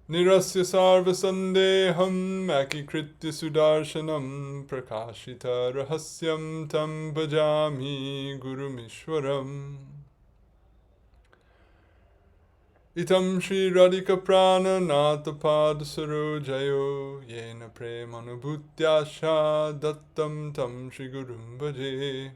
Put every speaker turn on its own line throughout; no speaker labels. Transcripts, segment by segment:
nirasya sarva sandeham akikritya sudarshanam prakashita rahasyam tam bhajami gurumishwaram. Itam Shri Radhika Prana Natapad Sarojayo Yena Premanubhutyasha Dattam Tam Shri Gurum Bhaje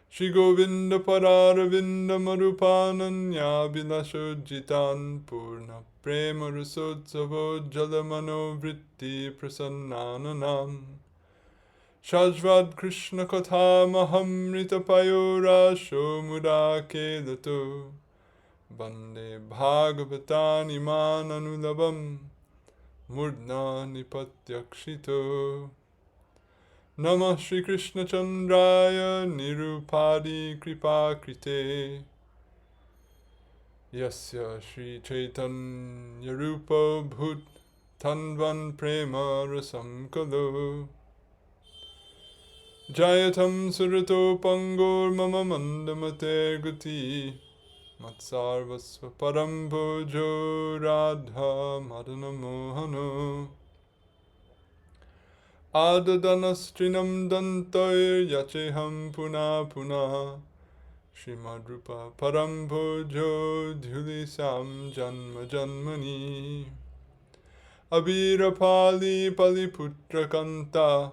Shri Govinda Pararavinda Marupananya Vilashojitan Purna Prema Rasotsavo Jalamano Vritti Prasannananam Shajvad Krishna Katha Mahamrita Payora Shomudake Dato Bande Bhagavatani Mananulabam Murdna Nipatyakshito Namah Shri Krishna Chandraya Nirupadi Kripakrite Yasya Shri Chaitanya Rupa Bhut Tanvan Prema Rasam Kalo Jayatam Surato Pangor Mama Mandamate Gati Matsarvasva param bhojo radha madana mohano Adadanastrinam dantoir yacheham puna puna Shrimadrupa param bhojo dhulisam janma janmani Abhirapali paliputra kanta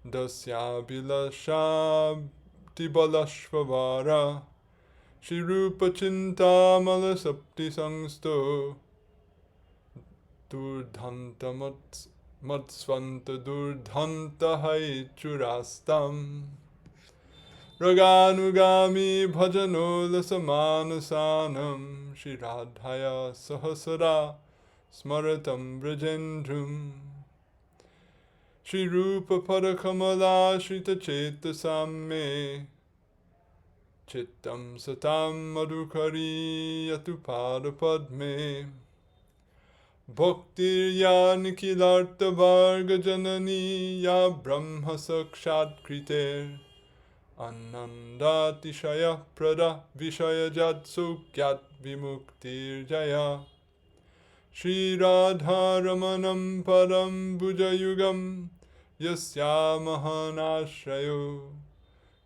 Dasya bilasha tibalashvavara Shri Rupa Chintamala Sapti Sangsto Durdhanta Matsvanta Durdhanta Hai Churastam Raganugami Bhajanola Samanasanam Shri Radhaya Sahasara Smaratam Brajendrum Shri Rupa Parakamala Shrita Chetasam Me Chittam satam madhukari yatupada padme Bhaktir ya nikilarta varga janani ya brahma sakshat kriter Anandati shaya prada vishaya jat sukyat vimuktir jaya Shri Radha Ramanam param bhujayugam yasya mahanashrayo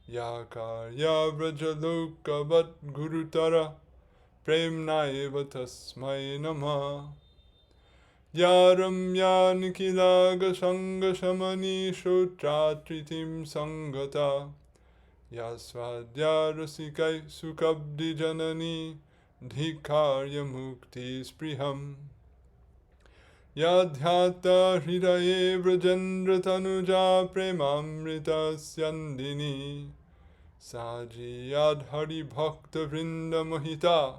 Yakarya vrajalokavat gurutara premnaiva tasmai nama Yaramya nikilaga sanga shamani shotratritim sangata Yasvadya rasikai sukabdi janani dhikarya mukti spriham Yadhyata hṛdaye Gajendra tanuja premamrita syandini Saji yadhari bhakta vrinda mohita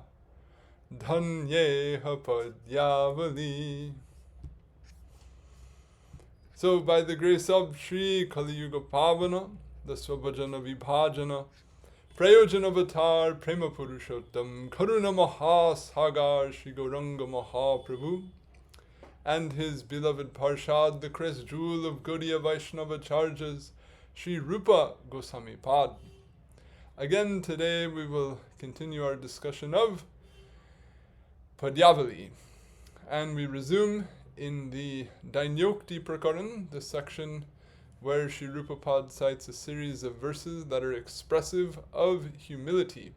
Dhanyeha Padyavali. So by the grace of Shri Kali Yuga Pavana, the Svabhajana Vibhajana, Prayojana Avatar Prema Purushottam Karuna Mahasagar Shri Gauranga Mahaprabhu, and his beloved Parshad, the crest jewel of Gaudiya Vaishnava Charjas, Sri Rupa Goswami Pad. Again, today we will continue our discussion of Padyavali, and we resume in the draupadī-paritrāṇe, the section where Sri Rupa Pad cites a series of verses that are expressive of humility.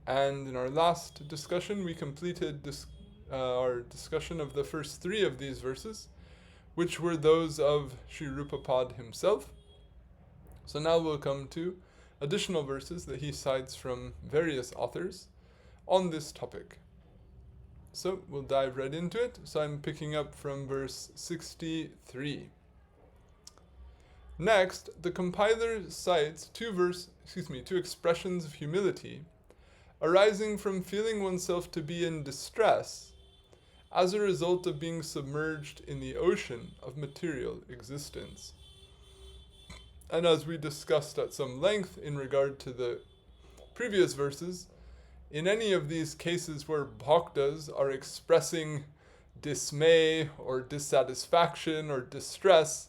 And in our last discussion, we completed our discussion of the first three of these verses, which were those of Sri Rupa Pad himself. So now we'll come to additional verses that he cites from various authors on this topic. So we'll dive right into it. So I'm picking up from verse 63. Next, the compiler cites two expressions of humility arising from feeling oneself to be in distress as a result of being submerged in the ocean of material existence. And as we discussed at some length in regard to the previous verses, in any of these cases where bhaktas are expressing dismay or dissatisfaction or distress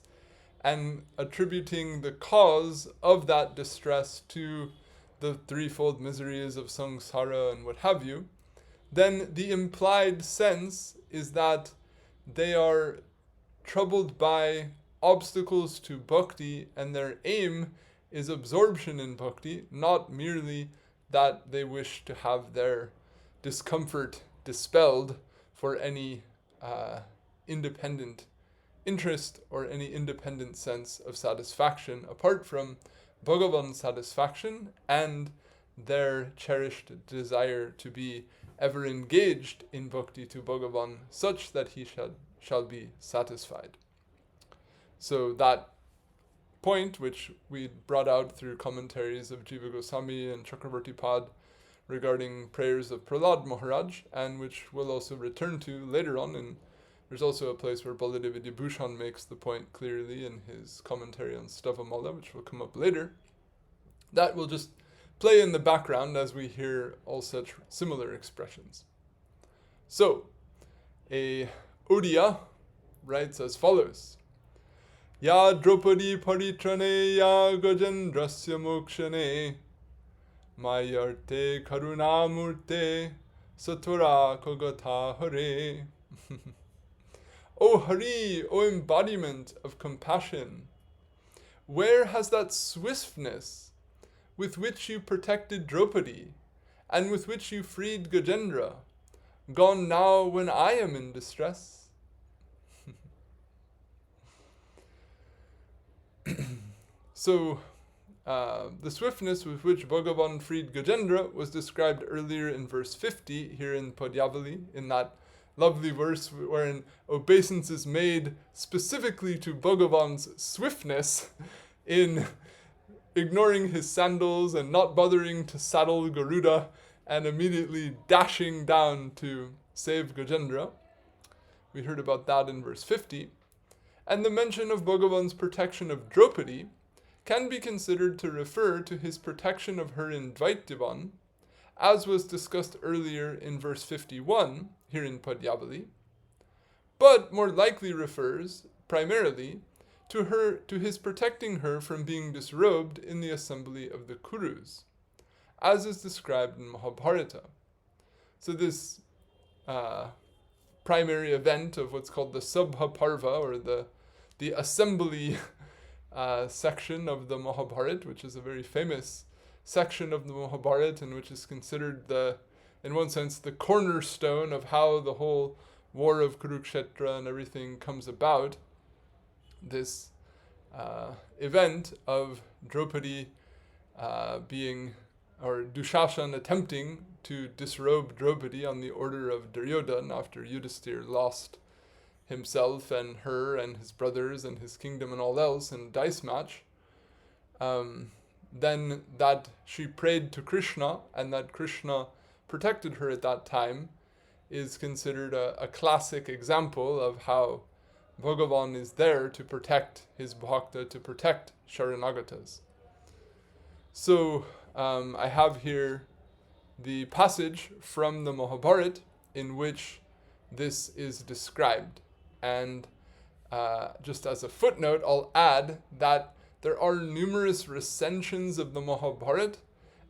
and attributing the cause of that distress to the threefold miseries of samsara and what have you, then the implied sense is that they are troubled by obstacles to bhakti, and their aim is absorption in bhakti, not merely that they wish to have their discomfort dispelled for any independent interest or any independent sense of satisfaction apart from Bhagavan's satisfaction and their cherished desire to be ever engaged in bhakti to Bhagavan such that he shall be satisfied. So that point, which we brought out through commentaries of Jiva Goswami and Chakravarti Pad regarding prayers of Prahlad Maharaj, and which we'll also return to later on, and there's also a place where Baladeva Vibhushan makes the point clearly in his commentary on Stavamala, which will come up later. That will just play in the background as we hear all such similar expressions. So, a Odiya writes as follows: Ya draupadī-paritrāṇe ya gajendrasya mokṣaṇe mayy ārte karuṇā-mūrte tvarā gatā hare. O Hare, O embodiment of compassion, where has that swiftness with which you protected Draupadi and with which you freed Gajendra gone now when I am in distress? So, the swiftness with which Bhagavan freed Gajendra was described earlier in verse 50 here in Padyavali, in that lovely verse wherein obeisance is made specifically to Bhagavan's swiftness in ignoring his sandals and not bothering to saddle Garuda and immediately dashing down to save Gajendra. We heard about that in verse 50. And the mention of Bhagavan's protection of Draupadi can be considered to refer to his protection of her in Dvaityavan, as was discussed earlier in verse 51 here in Padyavali, but more likely refers primarily to his protecting her from being disrobed in the assembly of the Kurus, as is described in Mahabharata. So this primary event of what's called the Sabha Parva, or the assembly section of the Mahabharata, which is a very famous section of the Mahabharata, and which is considered in one sense, the cornerstone of how the whole war of Kurukshetra and everything comes about. This event of Draupadi or Dushashan attempting to disrobe Draupadi on the order of Duryodhana after Yudhisthira lost himself and her and his brothers and his kingdom and all else in a dice match. Then that she prayed to Krishna and that Krishna protected her at that time is considered a classic example of how Bhagavan is there to protect his bhakta, to protect Sharanagatas. So I have here the passage from the Mahabharata in which this is described. And just as a footnote, I'll add that there are numerous recensions of the Mahabharata,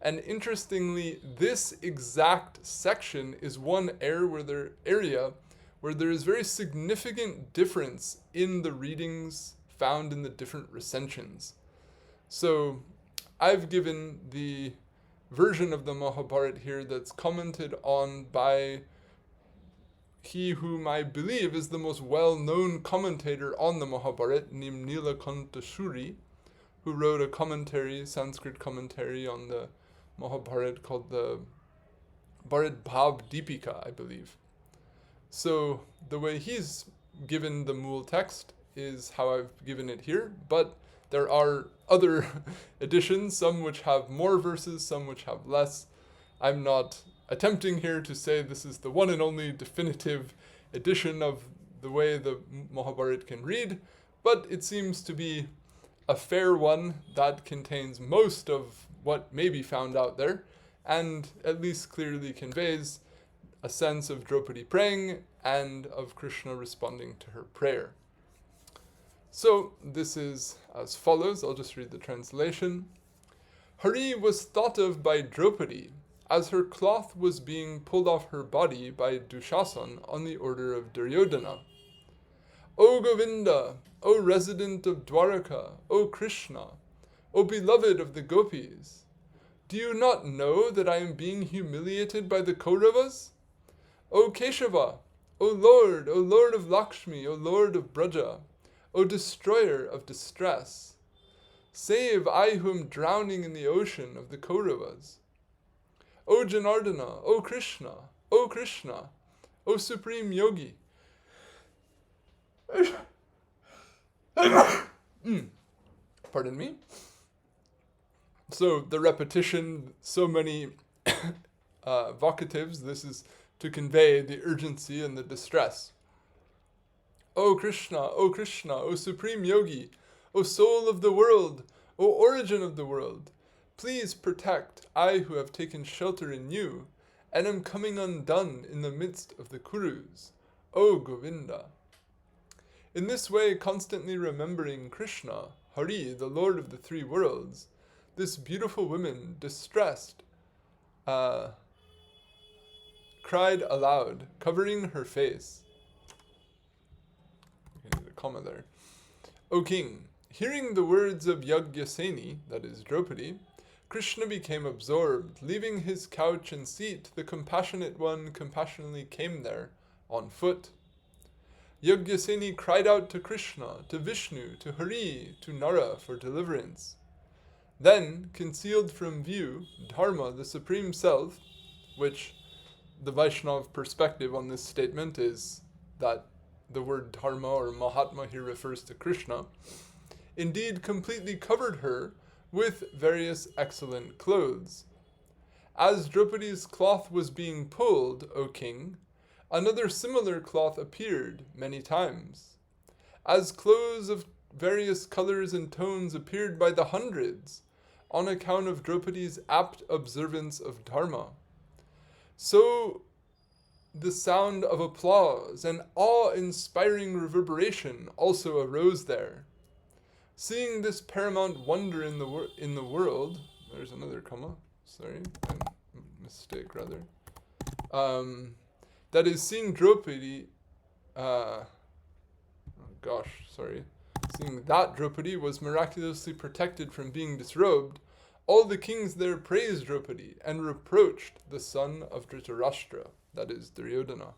and interestingly, this exact section is one area where there is very significant difference in the readings found in the different recensions. So I've given the version of the Mahabharata here that's commented on by he whom I believe is the most well-known commentator on the Mahabharata, named Nilakanta Shuri, who wrote a commentary, Sanskrit commentary on the Mahabharata called the Bharat Bhav Deepika, I believe. So the way he's given the Mool text is how I've given it here, but there are other editions, some which have more verses, some which have less. I'm not attempting here to say this is the one and only definitive edition of the way the Mahabharata can read, but it seems to be a fair one that contains most of what may be found out there, and at least clearly conveys a sense of Draupadi praying and of Krishna responding to her prayer. So this is as follows. I'll just read the translation. Hari was thought of by Draupadi as her cloth was being pulled off her body by Dushasana on the order of Duryodhana. O Govinda, O resident of Dwaraka, O Krishna, O beloved of the gopis, do you not know that I am being humiliated by the Kauravas? O Keshava, O Lord of Lakshmi, O Lord of Braja, O destroyer of distress, save I who am drowning in the ocean of the Kauravas. O Janardana, O Krishna, O supreme yogi. Pardon me. So the repetition, so many vocatives, this is to convey the urgency and the distress. O Krishna, O supreme yogi, O soul of the world, O origin of the world, please protect I who have taken shelter in you, and am coming undone in the midst of the Kurus, O Govinda. In this way, constantly remembering Krishna, Hari, the Lord of the three worlds, this beautiful woman, distressed, cried aloud, covering her face. I need a comma there. O king, hearing the words of Yagyaseni, that is Draupadi, Krishna became absorbed. Leaving his couch and seat, the compassionate one compassionately came there, on foot. Yagyaseni cried out to Krishna, to Vishnu, to Hari, to Nara for deliverance. Then, concealed from view, Dharma, the Supreme Self, which the Vaishnava perspective on this statement is that the word Dharma or Mahatma here refers to Krishna, indeed completely covered her with various excellent clothes. As Draupadi's cloth was being pulled, O king, another similar cloth appeared many times. As clothes of various colors and tones appeared by the hundreds, on account of Draupadi's apt observance of Dharma, so the sound of applause and awe-inspiring reverberation also arose there. Seeing this paramount wonder in the world, there's another comma, mistake rather. That is, seeing Draupadi, seeing that Draupadi was miraculously protected from being disrobed, all the kings there praised Draupadi and reproached the son of Dhritarashtra, that is Duryodhana.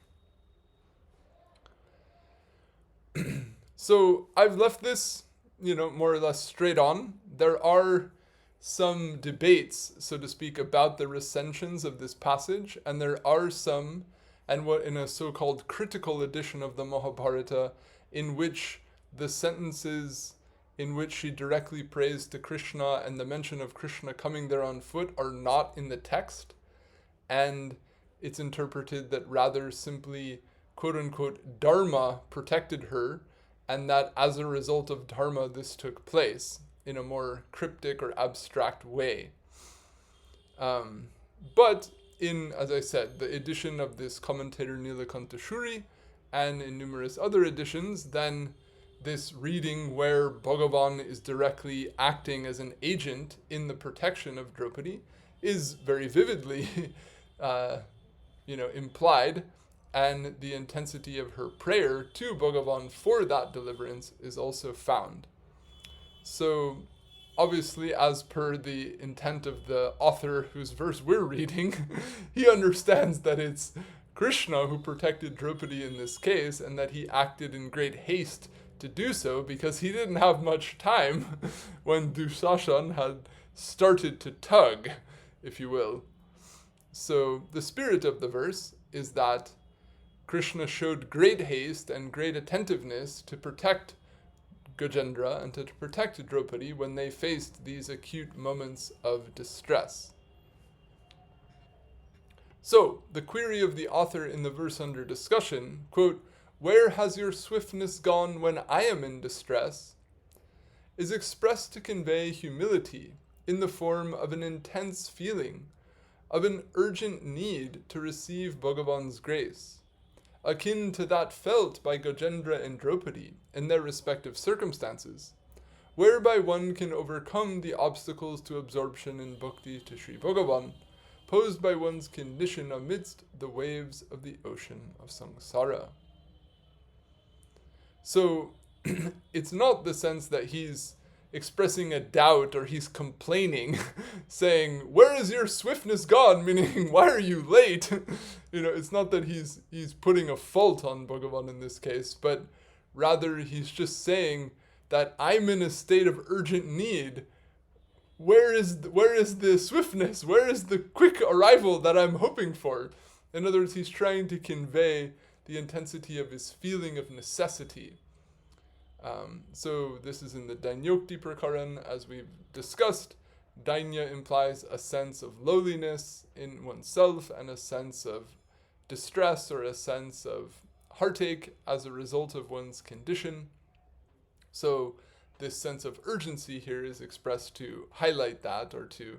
So I've left this, more or less straight on. There are some debates, so to speak, about the recensions of this passage, and there are some, and what in a so-called critical edition of the Mahabharata, in which the sentences in which she directly prays to Krishna and the mention of Krishna coming there on foot are not in the text, and it's interpreted that rather simply, quote-unquote, Dharma protected her, and that as a result of Dharma this took place in a more cryptic or abstract way. But in, as I said, the edition of this commentator Nilakanta Shuri, and in numerous other editions, then this reading where Bhagavan is directly acting as an agent in the protection of Draupadi is very vividly implied, and the intensity of her prayer to Bhagavan for that deliverance is also found. So, obviously, as per the intent of the author whose verse we're reading, he understands that it's Krishna who protected Draupadi in this case, and that he acted in great haste to do so because he didn't have much time when Dushasana had started to tug, if you will. So the spirit of the verse is that Krishna showed great haste and great attentiveness to protect Gajendra and to protect Draupadi when they faced these acute moments of distress. So, the query of the author in the verse under discussion, quote, "Where has your swiftness gone when I am in distress?" is expressed to convey humility in the form of an intense feeling of an urgent need to receive Bhagavan's grace, akin to that felt by Gajendra and Draupadi in their respective circumstances, whereby one can overcome the obstacles to absorption in bhakti to Sri Bhagavan, posed by one's condition amidst the waves of the ocean of samsara. So, it's not the sense that he's expressing a doubt or he's complaining, saying, "Where is your swiftness gone?" Meaning, "Why are you late?" It's not that he's putting a fault on Bhagavan in this case, but rather he's just saying that I'm in a state of urgent need. Where is the swiftness? Where is the quick arrival that I'm hoping for? In other words, he's trying to convey the intensity of his feeling of necessity. So this is in the Dīna-bandhur, as we've discussed. Dainya implies a sense of lowliness in oneself and a sense of distress or a sense of heartache as a result of one's condition. So this sense of urgency here is expressed to highlight that or to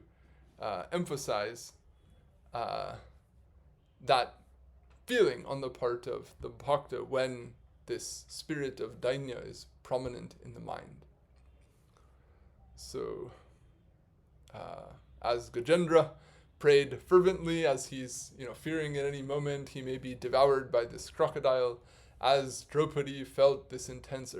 emphasize that feeling on the part of the bhakta when this spirit of dainya is prominent in the mind. So, as Gajendra prayed fervently, as he's fearing at any moment he may be devoured by this crocodile, as Draupadi felt this intense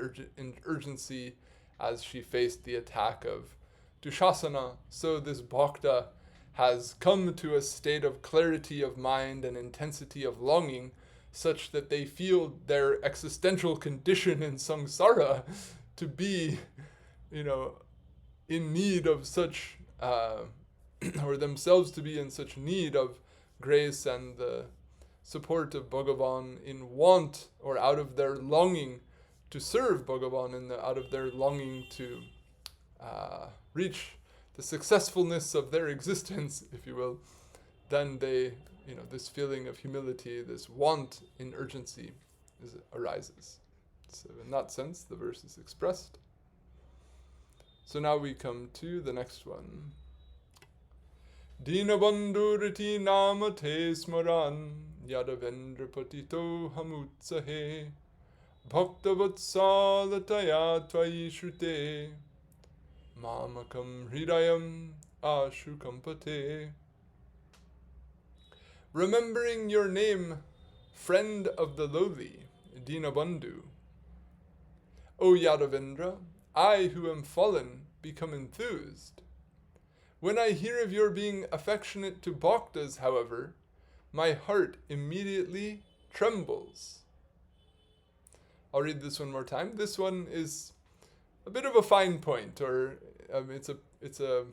urgency as she faced the attack of Dushasana, so this bhakta has come to a state of clarity of mind and intensity of longing, such that they feel their existential condition in samsara to be, in need of such, or themselves to be in such need of grace and the support of Bhagavan, in want or out of their longing to serve Bhagavan and out of their longing to reach the successfulness of their existence, if you will, then they, this feeling of humility, this want in urgency arises. So in that sense, the verse is expressed. So now we come to the next one. Dīna-bandhur iti nāma te smaran, Yādavendra patito'ham utsahe, bhakta-vatsalatayā tvayi śrute, māmakaṁ hṛdayam kampate. Remembering your name, friend of the lowly, Dīna-bandhu. O Yādavendra, I who am fallen become enthused. When I hear of your being affectionate to bhaktas, however, my heart immediately trembles. I'll read this one more time. This one is a bit of a fine point, or it's a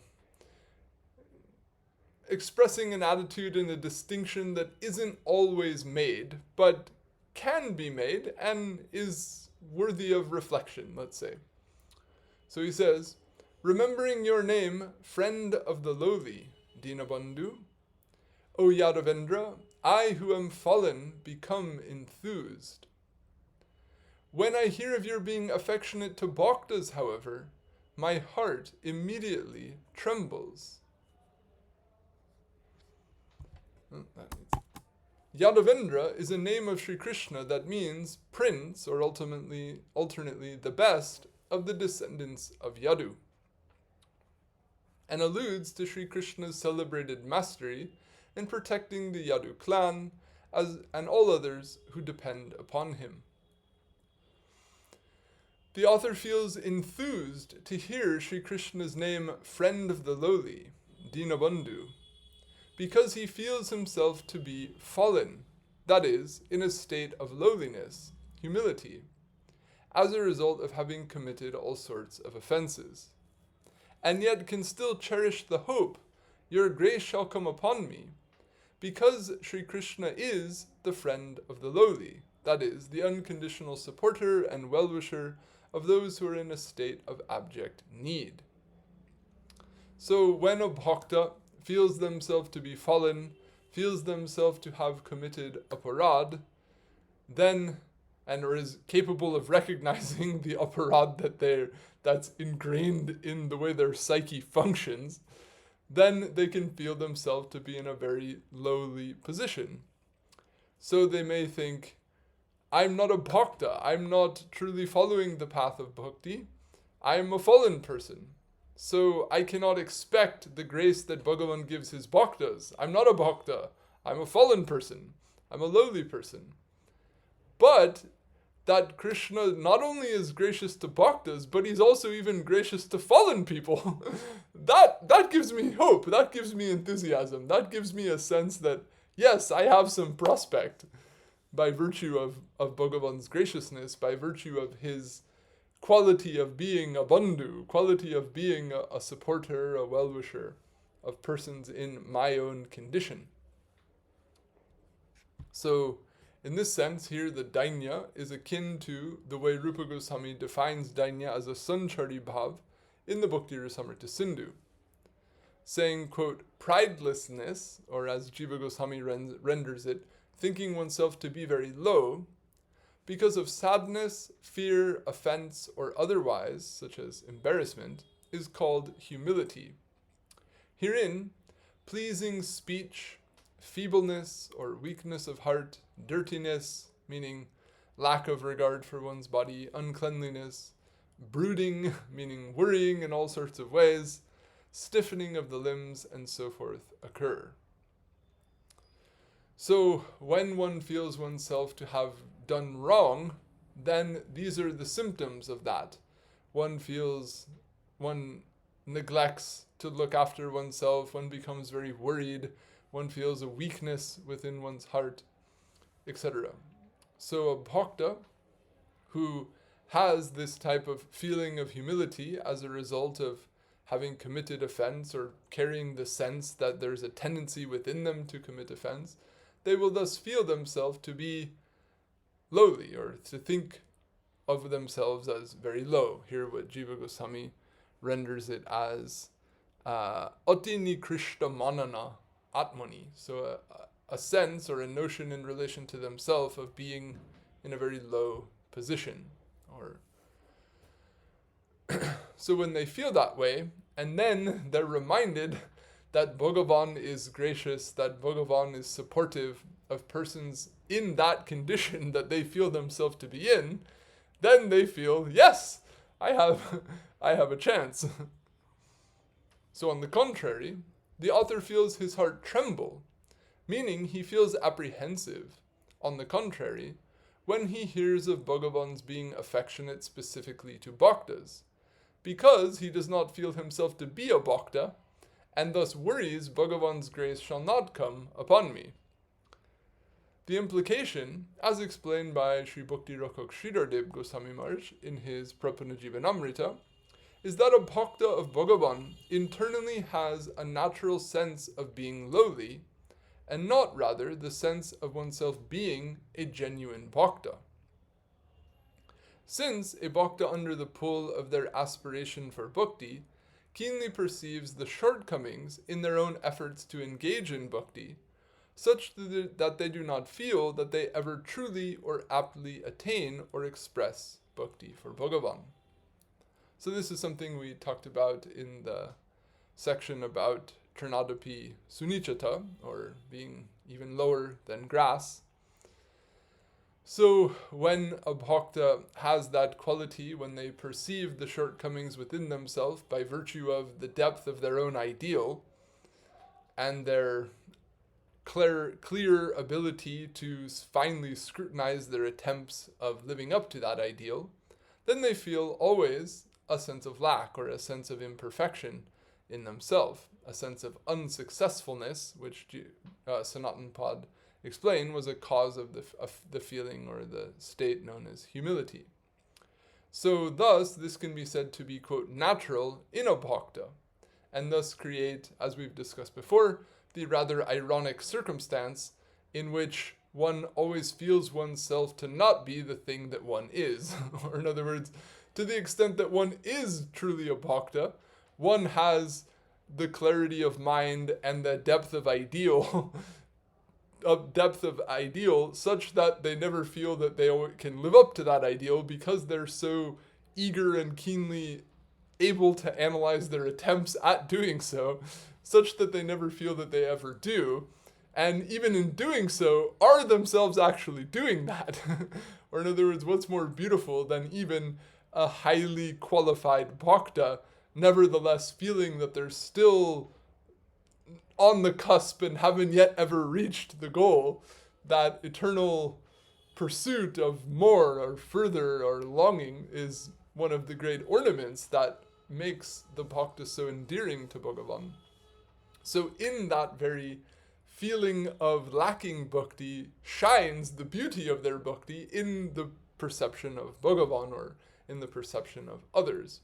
expressing an attitude and a distinction that isn't always made, but can be made and is worthy of reflection, let's say. So he says, remembering your name, friend of the lowly, Dīna-bandhu. O Yādavendra, I who am fallen become enthused. When I hear of your being affectionate to bhaktas, however, my heart immediately trembles. Yādavendra is a name of Sri Krishna that means prince, or alternately the best of the descendants of Yadu, and alludes to Sri Krishna's celebrated mastery in protecting the Yadu clan and all others who depend upon him. The author feels enthused to hear Sri Krishna's name, friend of the lowly, Dīna-bandhu, because he feels himself to be fallen, that is, in a state of lowliness, humility, as a result of having committed all sorts of offenses, and yet can still cherish the hope, your grace shall come upon me, because Sri Krishna is the friend of the lowly, that is, the unconditional supporter and well-wisher of those who are in a state of abject need. So when a bhakta feels themselves to be fallen, feels themselves to have committed aparad, then, or is capable of recognizing the aparad that's ingrained in the way their psyche functions, then they can feel themselves to be in a very lowly position. So they may think, I'm not a bhakta, I'm not truly following the path of bhakti, I'm a fallen person. So I cannot expect the grace that Bhagavan gives his bhaktas. I'm not a bhakta. I'm a fallen person. I'm a lowly person. But that Krishna not only is gracious to bhaktas, but he's also even gracious to fallen people. that gives me hope. That gives me enthusiasm. That gives me a sense that, yes, I have some prospect by virtue of Bhagavan's graciousness, by virtue of his quality of being a bandhu, quality of being a supporter, a well-wisher of persons in my own condition. So, in this sense, here the dainya is akin to the way Rupa Goswami defines dainya as a sanchari bhav in the Bhakti Rasamrita Sindhu, saying, quote, pridelessness, or as Jiva Goswami renders it, thinking oneself to be very low, because of sadness, fear, offense, or otherwise, such as embarrassment, is called humility. Herein, pleasing speech, feebleness or weakness of heart, dirtiness, meaning lack of regard for one's body, uncleanliness, brooding, meaning worrying in all sorts of ways, stiffening of the limbs, and so forth occur. So, when one feels oneself to have done wrong, then these are the symptoms of that. One neglects to look after oneself, one becomes very worried, one feels a weakness within one's heart, etc. So a bhakta who has this type of feeling of humility as a result of having committed offense or carrying the sense that there's a tendency within them to commit offense, they will thus feel themselves to be lowly, or to think of themselves as very low. Here what Jiva Goswami renders it as ati nikrishta manana atmani. So a sense or a notion in relation to themselves of being in a very low position. Or so when they feel that way, and then they're reminded that Bhagavan is gracious, that Bhagavan is supportive of persons in that condition that they feel themselves to be in, then they feel, yes, I have a chance. So on the contrary, the author feels his heart tremble, meaning he feels apprehensive, on the contrary, when he hears of Bhagavan's being affectionate specifically to bhaktas, because he does not feel himself to be a bhakta, and thus worries Bhagavan's grace shall not come upon me. The implication, as explained by Sri Bhakti Rakhak Sridhardev Goswami Maharaj in his Prapunajivanamrita, is that a bhakta of Bhagavan internally has a natural sense of being lowly, and not rather the sense of oneself being a genuine bhakta. Since a bhakta under the pull of their aspiration for bhakti keenly perceives the shortcomings in their own efforts to engage in bhakti, such that they do not feel that they ever truly or aptly attain or express bhakti for Bhagavan. So this is something we talked about in the section about trinadapi sunichata, or being even lower than grass. So when a bhakta has that quality, when they perceive the shortcomings within themselves by virtue of the depth of their own ideal and their clear ability to finally scrutinize their attempts of living up to that ideal, then they feel always a sense of lack or a sense of imperfection in themselves, a sense of unsuccessfulness, which Sanatan Pad explained was a cause of the feeling or the state known as humility. So thus, this can be said to be, quote, natural in a bhakta, and thus create, as we've discussed before, the rather ironic circumstance in which one always feels oneself to not be the thing that one is. Or in other words, to the extent that one is truly a bhakta, one has the clarity of mind and the depth of ideal, such that they never feel that they can live up to that ideal because they're so eager and keenly able to analyze their attempts at doing so, such that they never feel that they ever do, and even in doing so, are themselves actually doing that. Or in other words, what's more beautiful than even a highly qualified bhakta nevertheless feeling that they're still on the cusp and haven't yet ever reached the goal, that eternal pursuit of more or further or longing is one of the great ornaments that makes the bhakta so endearing to Bhagavan. So in that very feeling of lacking bhakti shines the beauty of their bhakti in the perception of Bhagavan or in the perception of others.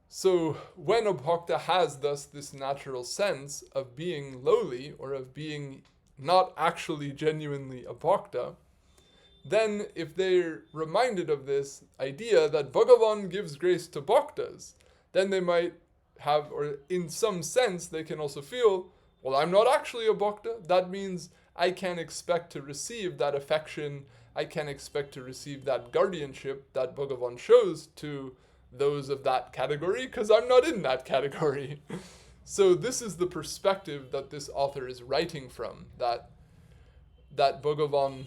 So when a bhakta has thus this natural sense of being lowly or of being not actually genuinely a bhakta, then if they're reminded of this idea that Bhagavan gives grace to bhaktas, then they might have, or in some sense they can also feel, well, I'm not actually a bhakta. That means I can't expect to receive that affection, I can't expect to receive that guardianship that Bhagavan shows to those of that category, because I'm not in that category. So this is the perspective that this author is writing from, that Bhagavan,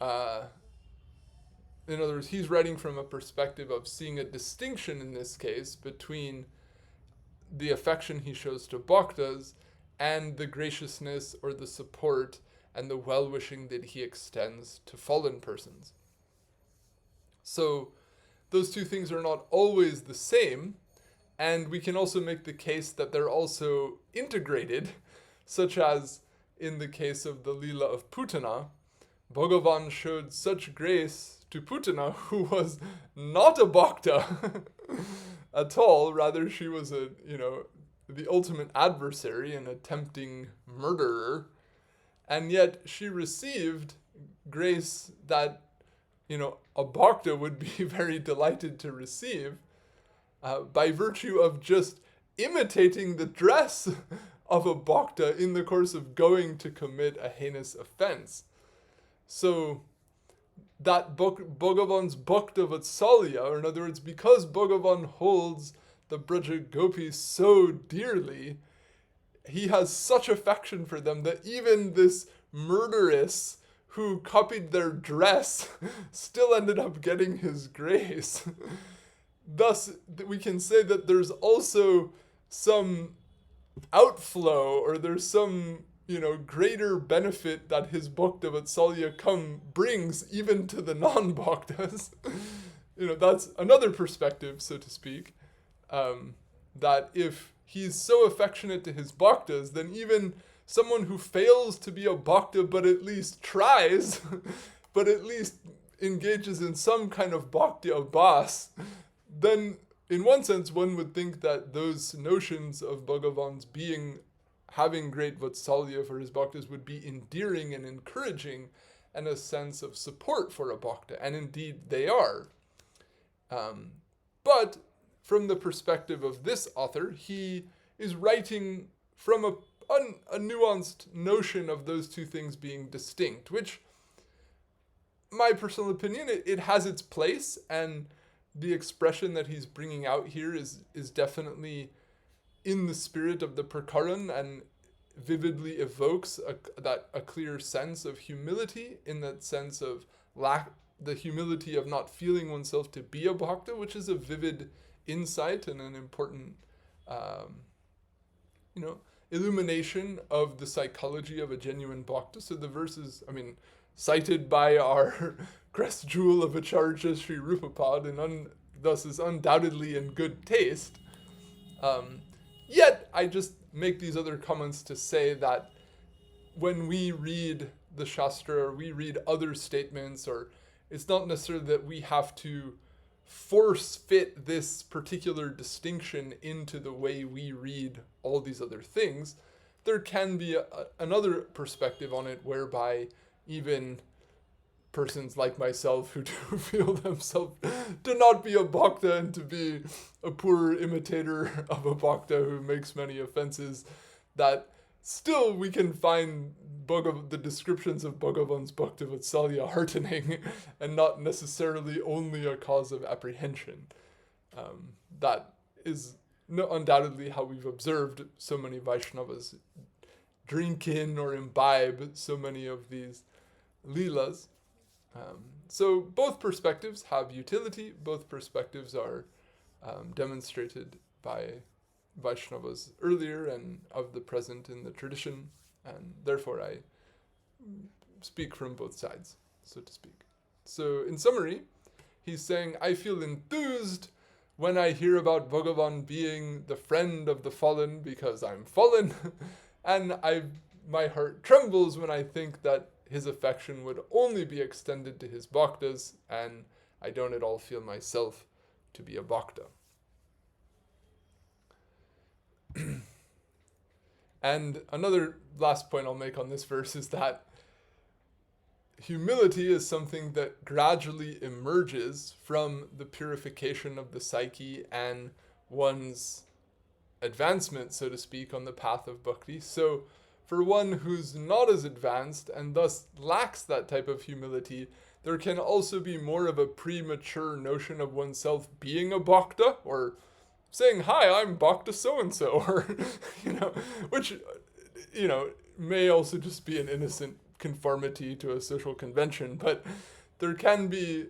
in other words, he's writing from a perspective of seeing a distinction in this case between the affection he shows to bhaktas and the graciousness or the support and the well-wishing that he extends to fallen persons. So those two things are not always the same, and we can also make the case that they're also integrated, such as in the case of the Lila of Putana. Bhagavan showed such grace to Putana, who was not a bhakta at all. Rather, she was the ultimate adversary and a tempting murderer. And yet she received grace that, a bhakta would be very delighted to receive by virtue of just imitating the dress of a bhakta in the course of going to commit a heinous offense. So that Bhagavan's bhakta-vatsalatayā, or in other words, because Bhagavan holds the Braja Gopis so dearly, he has such affection for them that even this murderess who copied their dress still ended up getting his grace. Thus, we can say that there's also some outflow, or there's some, greater benefit that his bhakta-vatsalatayā brings even to the non-bhaktas. That's another perspective, so to speak, that if he's so affectionate to his bhaktas, then even someone who fails to be a bhakta but at least tries, but at least engages in some kind of bhakti abhas, then in one sense one would think that those notions of Bhagavan's having great vatsalatayā for his bhaktas would be endearing and encouraging and a sense of support for a bhakta, and indeed they are. But from the perspective of this author, he is writing from a nuanced notion of those two things being distinct, which, my personal opinion, it has its place, and the expression that he's bringing out here is definitely in the spirit of the prakaran and vividly evokes a clear sense of humility, in that sense of the humility of not feeling oneself to be a bhakta, which is a vivid insight and an important illumination of the psychology of a genuine bhakta. So the verses, cited by our crest jewel of Acharya Sri Rupapad, and thus is undoubtedly in good taste. Yet, I just make these other comments to say that when we read the Shastra, or we read other statements, or it's not necessarily that we have to force fit this particular distinction into the way we read all these other things. There can be another perspective on it, whereby even persons like myself who do feel themselves to not be a bhakta and to be a poor imitator of a bhakta who makes many offenses, that still we can find the descriptions of Bhagavan's bhakta-vatsalatayā heartening and not necessarily only a cause of apprehension. That is undoubtedly how we've observed so many Vaishnavas drink in or imbibe so many of these leelas. So both perspectives have utility, both perspectives are demonstrated by Vaishnavas earlier and of the present in the tradition, and therefore I speak from both sides, so to speak. So in summary, he's saying, I feel enthused when I hear about Bhagavan being the friend of the fallen because I'm fallen, and my heart trembles when I think that his affection would only be extended to his bhaktas, and I don't at all feel myself to be a bhakta. And another last point I'll make on this verse is that humility is something that gradually emerges from the purification of the psyche and one's advancement, so to speak, on the path of bhakti. So for one who's not as advanced and thus lacks that type of humility, there can also be more of a premature notion of oneself being a bhakta, or saying, hi, I'm bhakta so-and-so, or, which, may also just be an innocent conformity to a social convention, but there can be,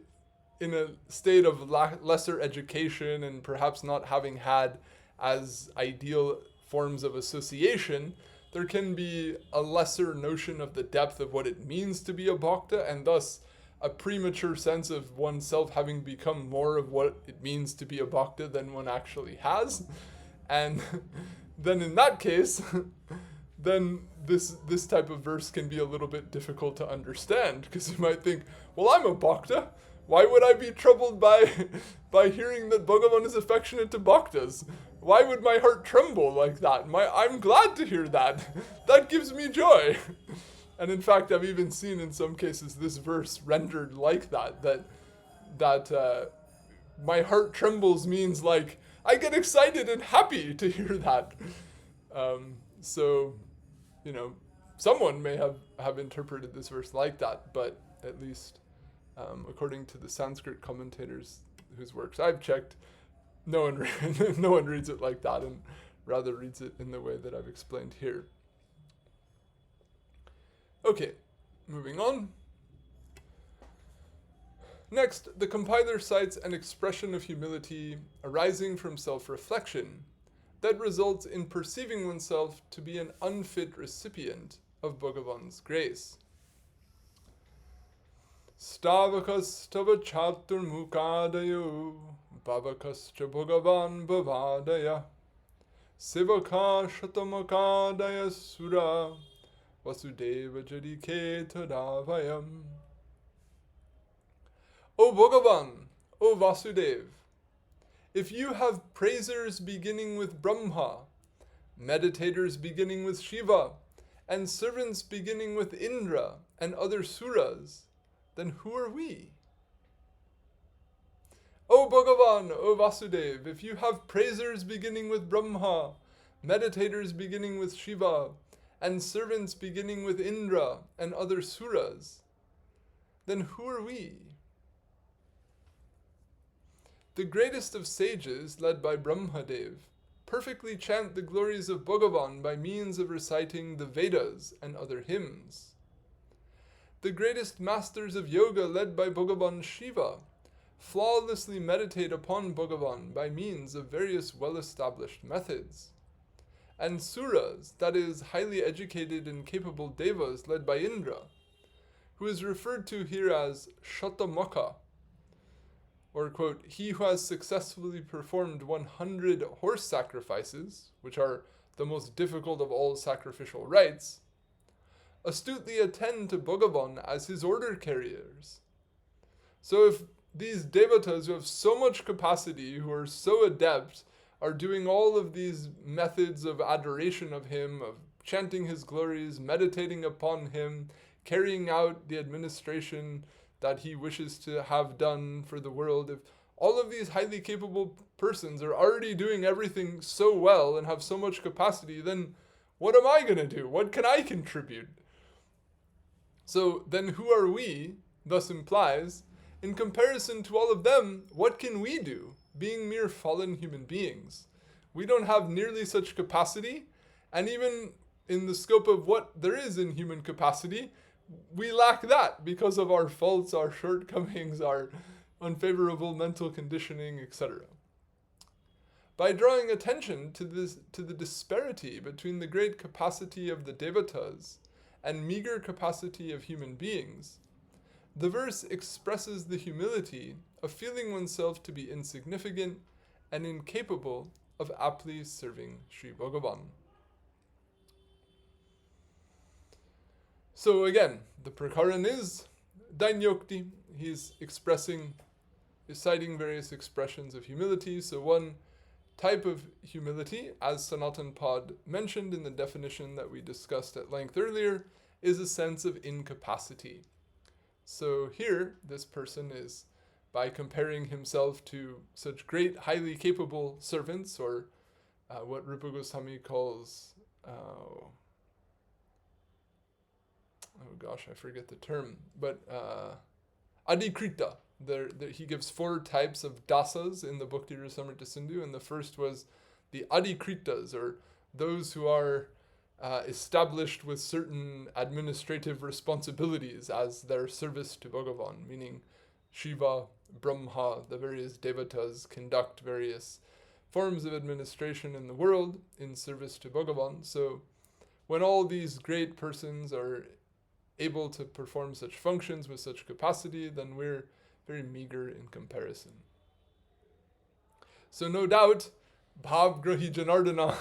in a state of lesser education and perhaps not having had as ideal forms of association, there can be a lesser notion of the depth of what it means to be a bhakta, and thus a premature sense of oneself having become more of what it means to be a bhakta than one actually has. And then in that case, then this type of verse can be a little bit difficult to understand, because you might think, well, I'm a bhakta. Why would I be troubled by hearing that Bhagavan is affectionate to bhaktas? Why would my heart tremble like that? I'm glad to hear that. That gives me joy. And in fact, I've even seen in some cases this verse rendered like that my heart trembles means like, I get excited and happy to hear that. So, someone may have interpreted this verse like that, but at least according to the Sanskrit commentators whose works I've checked, no one reads it like that, and rather reads it in the way that I've explained here. Okay, moving on. Next, the compiler cites an expression of humility arising from self-reflection that results in perceiving oneself to be an unfit recipient of Bhagavan's grace. Stāvakās tava chaturmukādayo bhavakascha Bhagavan bhavādaya sivakā shatamakādaya sura vasudeva jadike tadavayam. O Bhagavan, O Vasudev, if you have praisers beginning with Brahma, meditators beginning with Shiva, and servants beginning with Indra and other suras, then who are we? O Bhagavan, O Vasudev, if you have praisers beginning with Brahma, meditators beginning with Shiva, and servants beginning with Indra and other suras, then who are we? The greatest of sages, led by Brahmadev, perfectly chant the glories of Bhagavan by means of reciting the Vedas and other hymns. The greatest masters of yoga, led by Bhagavan Shiva, flawlessly meditate upon Bhagavan by means of various well-established methods. And suras, that is, highly educated and capable devas led by Indra, who is referred to here as Shatamaka, or, quote, he who has successfully performed 100 horse sacrifices, which are the most difficult of all sacrificial rites, astutely attend to Bhagavan as his order carriers. So if these devatas who have so much capacity, who are so adept, are doing all of these methods of adoration of him, of chanting his glories, meditating upon him, carrying out the administration that he wishes to have done for the world, if all of these highly capable persons are already doing everything so well and have so much capacity, then what am I going to do? What can I contribute? So then who are we, thus implies, in comparison to all of them, what can we do, being mere fallen human beings? We don't have nearly such capacity, and even in the scope of what there is in human capacity, we lack that because of our faults, our shortcomings, our unfavorable mental conditioning, etc. by drawing attention to the disparity between the great capacity of the devatas and meager capacity of human beings, the verse expresses the humility of feeling oneself to be insignificant and incapable of aptly serving Sri Bhagavan. So again, the prakaran is dainyokti. He's citing various expressions of humility. So one type of humility, as Sanatan Pad mentioned in the definition that we discussed at length earlier, is a sense of incapacity. So here, this person is, by comparing himself to such great, highly capable servants, or what Rupa Goswami calls, I forget the term, but adikrita. He gives 4 types of dasas in the Bhakti Rasamrita Sindhu, and the first was the adikritas, or those who are established with certain administrative responsibilities as their service to Bhagavan, meaning Shiva, Brahma, the various devatas conduct various forms of administration in the world in service to Bhagavan. So when all these great persons are able to perform such functions with such capacity, then we're very meager in comparison. So no doubt, Bhav Grahi Janardana,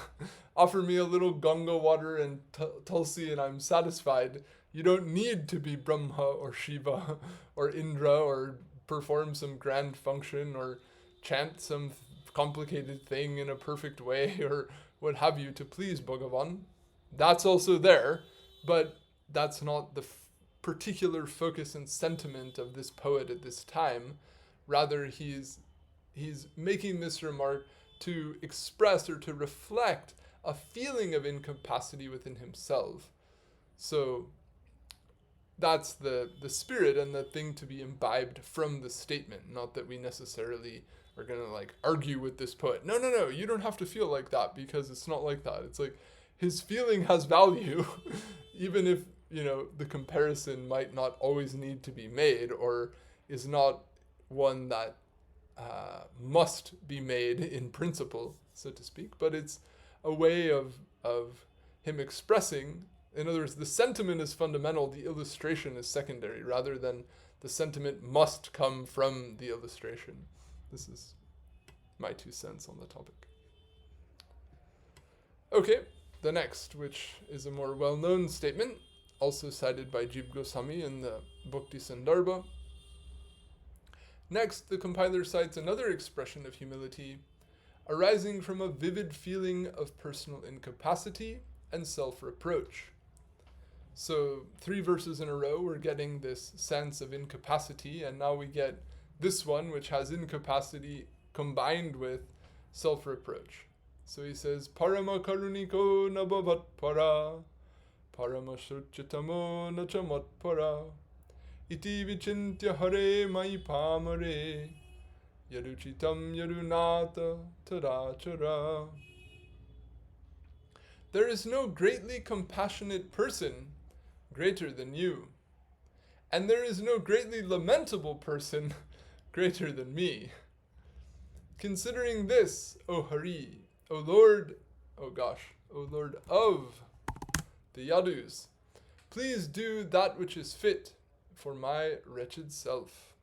offer me a little Ganga water and Tulsi and I'm satisfied. You don't need to be Brahma or Shiva or Indra or perform some grand function or chant some complicated thing in a perfect way or what have you to please Bhagavan. That's also there, but that's not the particular focus and sentiment of this poet at this time. Rather, he's making this remark to express or to reflect a feeling of incapacity within himself. So that's the spirit and the thing to be imbibed from the statement. Not that we necessarily are going to argue with this poet. No, you don't have to feel like that because it's not like that. It's like his feeling has value, even if, the comparison might not always need to be made or is not one that must be made in principle, so to speak, but it's a way of him expressing. In other words, the sentiment is fundamental, the illustration is secondary, rather than the sentiment must come from the illustration. This is my 2 cents on the topic. Okay, the next, which is a more well-known statement, also cited by Jiva Goswami in the Bhakti Sandarbha. Next, the compiler cites another expression of humility arising from a vivid feeling of personal incapacity and self-reproach. So 3 verses in a row, we're getting this sense of incapacity, and now we get this one, which has incapacity combined with self-reproach. So he says, Parama karuniko nabhavat para, Parama shruchyatamo nachamat para, iti vichintya hare mayy pamare, yaruchitam yarunata tarachara. There is no greatly compassionate person greater than you, and there is no greatly lamentable person greater than me. Considering this, O Hari, O Lord of the Yadus, please do that which is fit for my wretched self.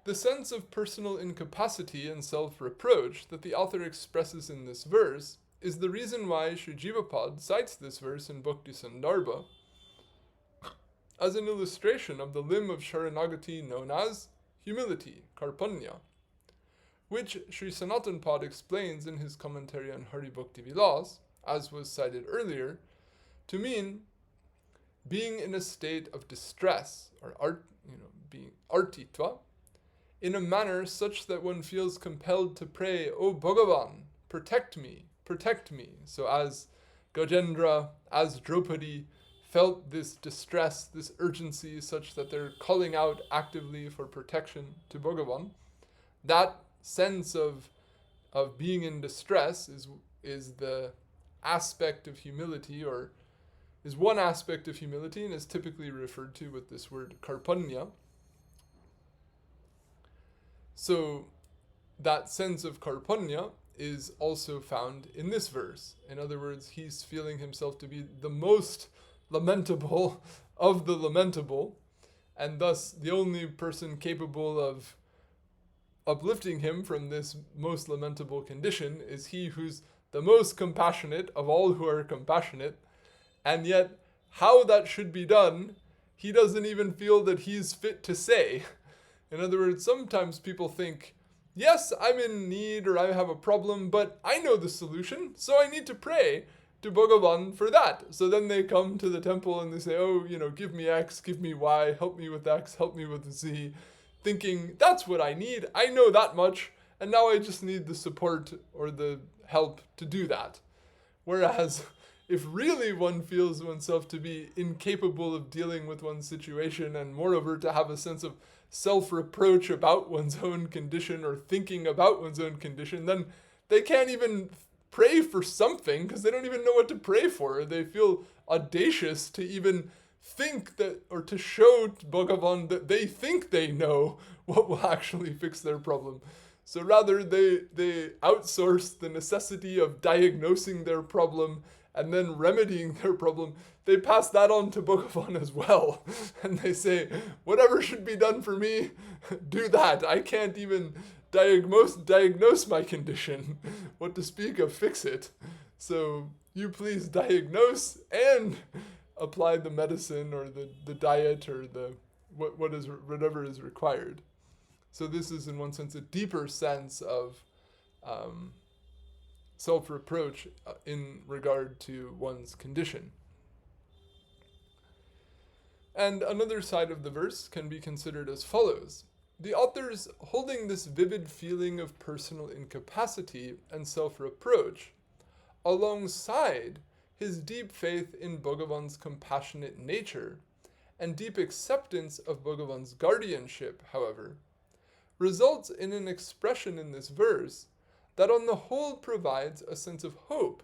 The sense of personal incapacity and self-reproach that the author expresses in this verse is the reason why Sri Jivapad cites this verse in Bhakti Sandarbha as an illustration of the limb of Sharanagati known as humility, karpanya, which Sri Sanatan Pad explains in his commentary on Hari Bhakti Vilas, as was cited earlier, to mean being in a state of distress, or being artitva, in a manner such that one feels compelled to pray, "O Bhagavan, protect me, protect me." So as Gajendra, as Draupadi felt this distress, this urgency, such that they're calling out actively for protection to Bhagavan, that sense of being in distress is the aspect of humility, or is one aspect of humility, and is typically referred to with this word karpanya. So that sense of karpunya is also found in this verse. In other words, he's feeling himself to be the most lamentable of the lamentable, and thus the only person capable of uplifting him from this most lamentable condition is he who's the most compassionate of all who are compassionate. And yet, how that should be done, he doesn't even feel that he's fit to say. In other words, sometimes people think, yes, I'm in need or I have a problem, but I know the solution, so I need to pray to Bhagavan for that. So then they come to the temple and they say, oh, give me X, give me Y, help me with X, help me with Z, thinking, that's what I need, I know that much, and now I just need the support or the help to do that. Whereas, if really one feels oneself to be incapable of dealing with one's situation, and moreover to have a sense of self-reproach about one's own condition or thinking about one's own condition, then they can't even pray for something because they don't even know what to pray for. They feel audacious to even think that, or to show Bhagavan that they think they know what will actually fix their problem. So rather they outsource the necessity of diagnosing their problem and then remedying their problem. They pass that on to Bhagavan as well. And they say, whatever should be done for me, do that. I can't even diagnose my condition. What to speak of fix it. So you please diagnose and apply the medicine or the diet or whatever is required. So this is in one sense a deeper sense of self-reproach in regard to one's condition. And another side of the verse can be considered as follows. The author's holding this vivid feeling of personal incapacity and self-reproach alongside his deep faith in Bhagavan's compassionate nature and deep acceptance of Bhagavan's guardianship, however, results in an expression in this verse that on the whole provides a sense of hope,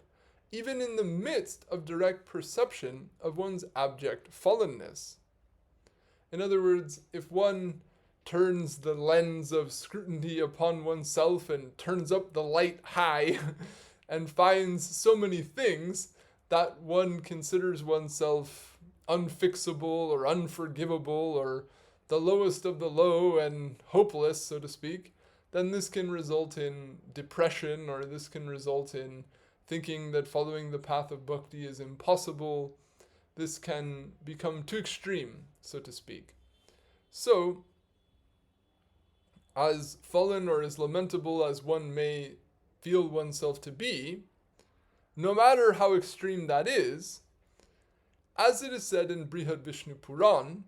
even in the midst of direct perception of one's abject fallenness. In other words, if one turns the lens of scrutiny upon oneself and turns up the light high and finds so many things that one considers oneself unfixable or unforgivable or the lowest of the low and hopeless, so to speak, then this can result in depression, or this can result in thinking that following the path of bhakti is impossible. This can become too extreme, so to speak. So, as fallen or as lamentable as one may feel oneself to be, no matter how extreme that is, as it is said in Brihad Vishnu Puran,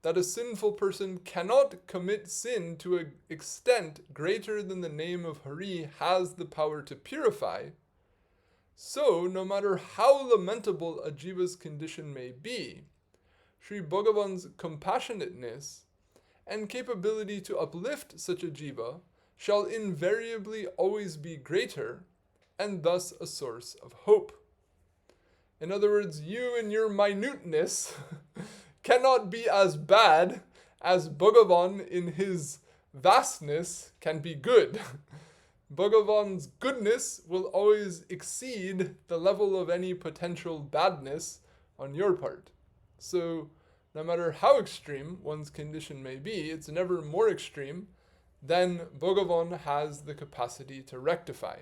that a sinful person cannot commit sin to an extent greater than the name of Hare has the power to purify, so no matter how lamentable a jiva's condition may be, Sri Bhagavan's compassionateness and capability to uplift such a jiva shall invariably always be greater, and thus a source of hope. In other words, you and your minuteness cannot be as bad as Bhagavan in his vastness can be good. Bhagavan's goodness will always exceed the level of any potential badness on your part. So, no matter how extreme one's condition may be, it's never more extreme than Bhagavan has the capacity to rectify.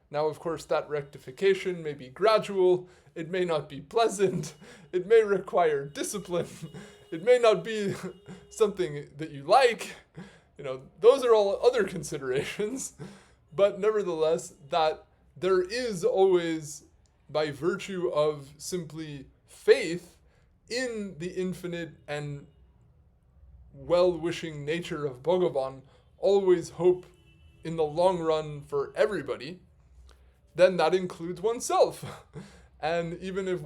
Now, of course, that rectification may be gradual, it may not be pleasant, it may require discipline, it may not be something that you like, those are all other considerations, but nevertheless, that there is always, by virtue of simply faith in the infinite and well-wishing nature of Bhagavan, always hope in the long run for everybody, then that includes oneself. And even if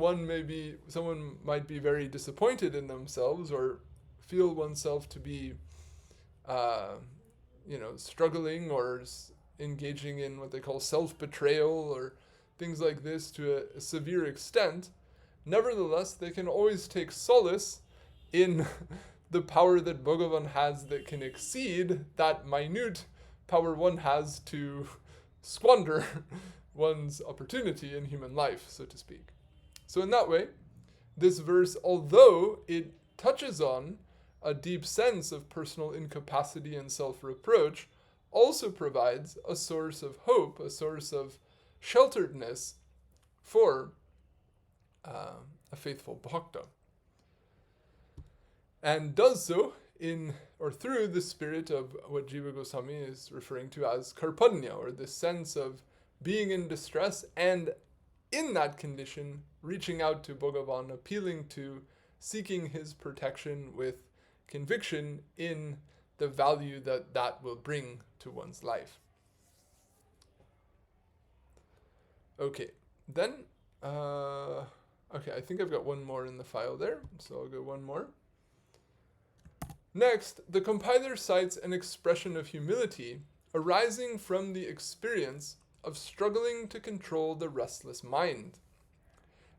someone might be very disappointed in themselves or feel oneself to be, struggling or engaging in what they call self-betrayal or things like this to a severe extent, nevertheless, they can always take solace in the power that Bhagavan has that can exceed that minute power one has to squander one's opportunity in human life, so to speak. So in that way, this verse, although it touches on a deep sense of personal incapacity and self-reproach, also provides a source of hope, a source of shelteredness for a faithful bhakta. And does so in or through the spirit of what Jiva Goswami is referring to as karpanya, or this sense of being in distress and in that condition reaching out to Bhagavan, appealing to, seeking his protection with conviction in the value that that will bring to one's life. Okay, then, I think I've got one more in the file there, so I'll go one more. Next, the compiler cites an expression of humility arising from the experience of struggling to control the restless mind,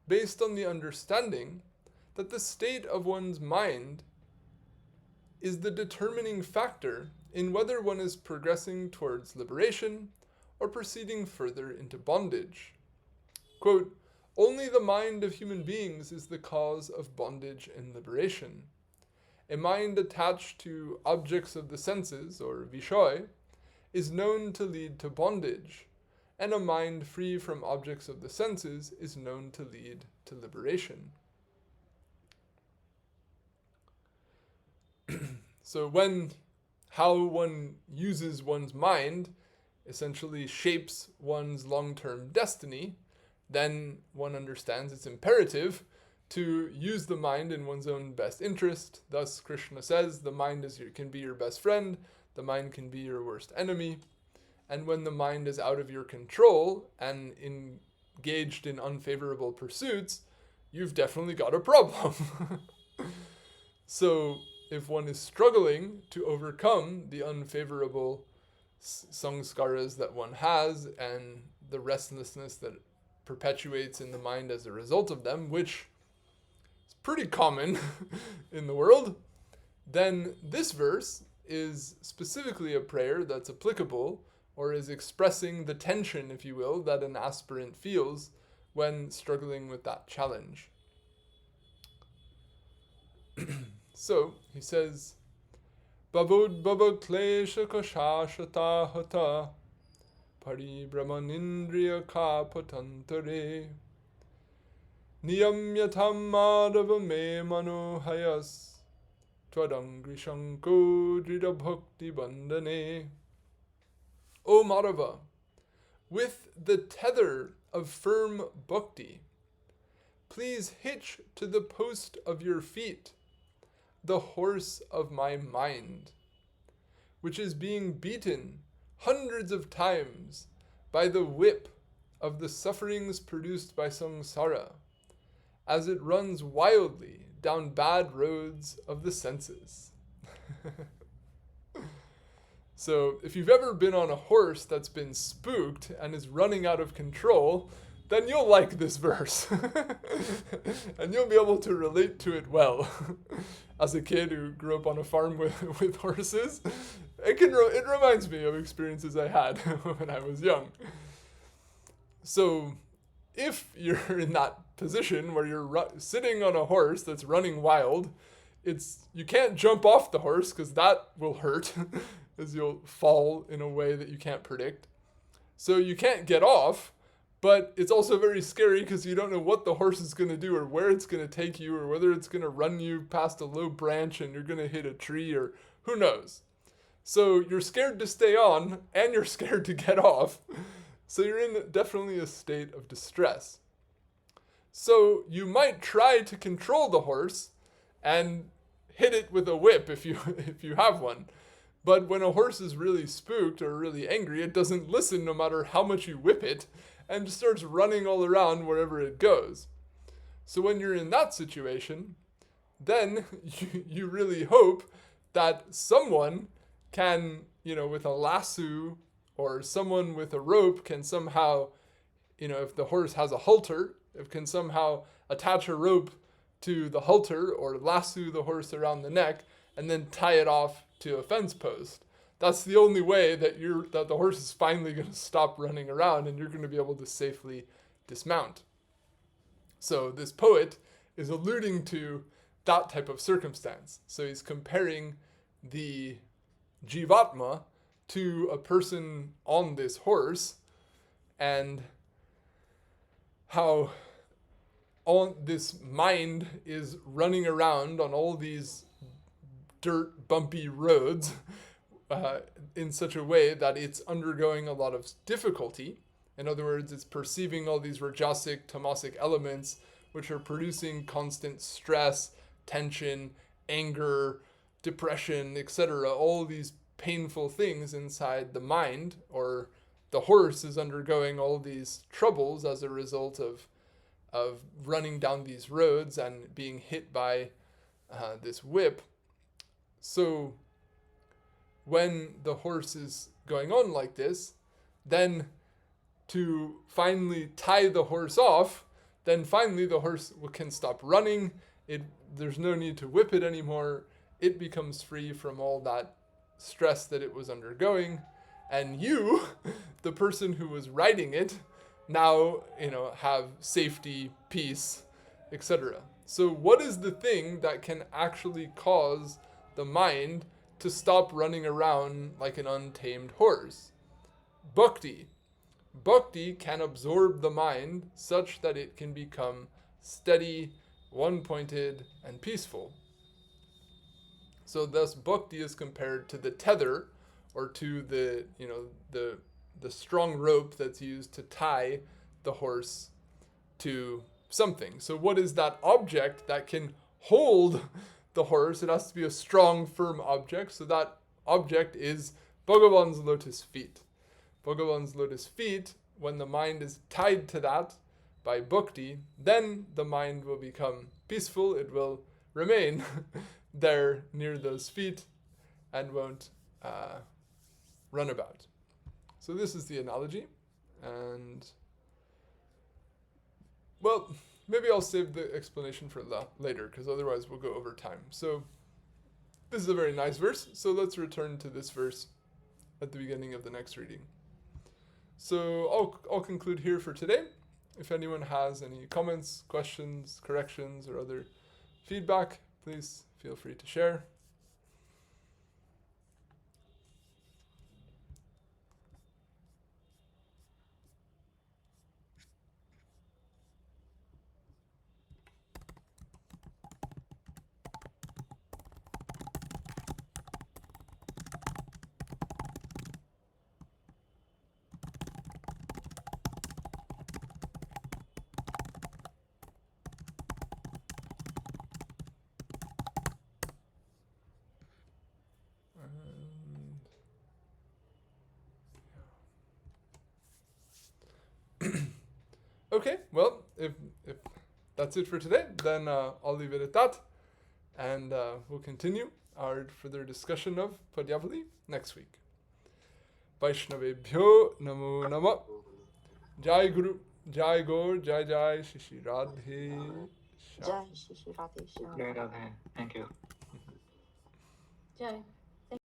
based on the understanding that the state of one's mind is the determining factor in whether one is progressing towards liberation or proceeding further into bondage. Quote, "Only the mind of human beings is the cause of bondage and liberation. A mind attached to objects of the senses, or vishoy, is known to lead to bondage, and a mind free from objects of the senses is known to lead to liberation." So how one uses one's mind essentially shapes one's long-term destiny, then one understands it's imperative to use the mind in one's own best interest. Thus, Krishna says, the mind can be your best friend, the mind can be your worst enemy. And when the mind is out of your control and engaged in unfavorable pursuits, you've definitely got a problem. So, if one is struggling to overcome the unfavorable samskaras that one has and the restlessness that perpetuates in the mind as a result of them, which is pretty common in the world, then this verse is specifically a prayer that's applicable, or is expressing the tension, if you will, that an aspirant feels when struggling with that challenge. So, he says, "Bhavod bhava klesha kashashata hata paribrahmanindriya kapatantare niyamyatam madhava me manohayas twadangrishanko drida bhakti bandhane." O Madhava, with the tether of firm bhakti, please hitch to the post of your feet the horse of my mind, which is being beaten hundreds of times by the whip of the sufferings produced by samsara, as it runs wildly down bad roads of the senses. So, if you've ever been on a horse that's been spooked and is running out of control, then you'll like this verse. And you'll be able to relate to it well. As a kid who grew up on a farm with horses, it reminds me of experiences I had when I was young. So, if you're in that position where you're sitting on a horse that's running wild, you can't jump off the horse because that will hurt, as you'll fall in a way that you can't predict. So you can't get off, but it's also very scary because you don't know what the horse is going to do or where it's going to take you or whether it's going to run you past a low branch and you're going to hit a tree or who knows. So you're scared to stay on and you're scared to get off. So you're in definitely a state of distress. So you might try to control the horse and hit it with a whip if you have one. But when a horse is really spooked or really angry, it doesn't listen no matter how much you whip it and just starts running all around wherever it goes. So when you're in that situation, then you really hope that someone can, with a lasso or someone with a rope can somehow, if the horse has a halter, it can somehow attach a rope to the halter or lasso the horse around the neck and then tie it off to a fence post. that's the only way that the horse is finally going to stop running around and you're going to be able to safely dismount. So this poet is alluding to that type of circumstance. So he's comparing the jivatma to a person on this horse, and how all this mind is running around on all these dirt bumpy roads in such a way that it's undergoing a lot of difficulty. In other words, it's perceiving all these rajasic, tamasic elements which are producing constant stress, tension, anger, depression, etc. All these painful things inside the mind, or the horse is undergoing all these troubles as a result of running down these roads and being hit by this whip. So when the horse is going on like this, then to finally tie the horse off, then finally the horse can stop running. There's no need to whip it anymore. It becomes free from all that stress that it was undergoing. And you, the person who was riding it, now, have safety, peace, etc. So what is the thing that can actually cause the mind to stop running around like an untamed horse? Bhakti. Bhakti can absorb the mind such that it can become steady, one-pointed, and peaceful. So thus bhakti is compared to the tether, or to the strong rope that's used to tie the horse to something. So what is that object that can hold the horse? It has to be a strong, firm object. So that object is Bhagavan's lotus feet. Bhagavan's lotus feet, when the mind is tied to that by bhakti, then the mind will become peaceful. It will remain there near those feet and won't run about. So this is the analogy, and well, maybe I'll save the explanation for later, because otherwise we'll go over time. So this is a very nice verse, so let's return to this verse at the beginning of the next reading. So I'll conclude here for today. If anyone has any comments, questions, corrections, or other feedback, please feel free to share. Okay, well, if that's it for today, then I'll leave it at that, and we'll continue our further discussion of Padyavali next week. Vaishnavebhyo namo nama. Jai Guru, Jai Gaur, Jai Jai Shishi Radhe.
Jai Shishi Radhe.
Thank you.
Jai.